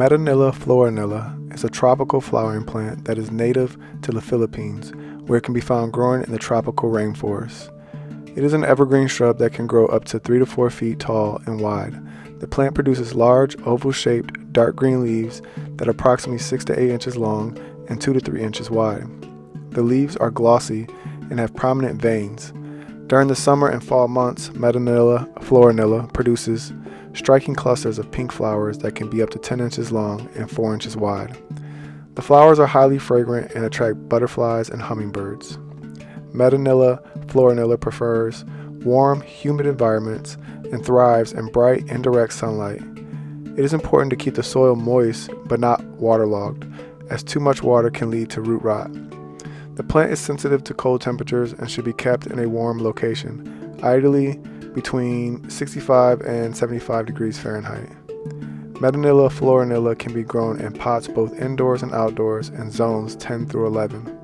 Medinilla Florinilla is a tropical flowering plant that is native to the Philippines, where it can be found growing in the tropical rainforest. It is an evergreen shrub that can grow up to 3 to 4 feet tall and wide. The plant produces large, oval-shaped, dark green leaves that are approximately 6 to 8 inches long and 2 to 3 inches wide. The leaves are glossy and have prominent veins. During the summer and fall months, Medinilla Florinilla produces striking clusters of pink flowers that can be up to 10 inches long and 4 inches wide. The flowers are highly fragrant and attract butterflies and hummingbirds. Medinilla Florinilla prefers warm, humid environments and thrives in bright, indirect sunlight. It is important to keep the soil moist but not waterlogged, as too much water can lead to root rot. The plant is sensitive to cold temperatures and should be kept in a warm location, ideally between 65 and 75 degrees Fahrenheit. Medinilla Florinilla can be grown in pots both indoors and outdoors in zones 10 through 11.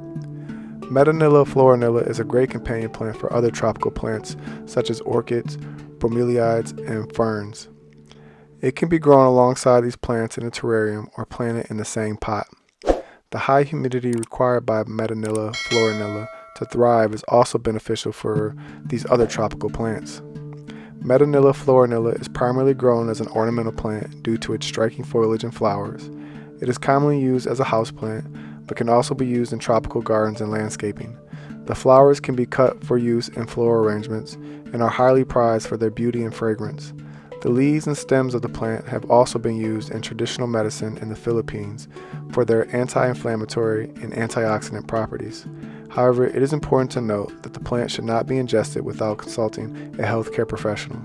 Medinilla Florinilla is a great companion plant for other tropical plants such as orchids, bromeliads, and ferns. It can be grown alongside these plants in a terrarium or planted in the same pot. The high humidity required by Medinilla Florinilla to thrive is also beneficial for these other tropical plants. Medinilla Florinilla is primarily grown as an ornamental plant due to its striking foliage and flowers. It is commonly used as a houseplant, but can also be used in tropical gardens and landscaping. The flowers can be cut for use in floral arrangements and are highly prized for their beauty and fragrance. The leaves and stems of the plant have also been used in traditional medicine in the Philippines for their anti-inflammatory and antioxidant properties. However, it is important to note that the plant should not be ingested without consulting a healthcare professional.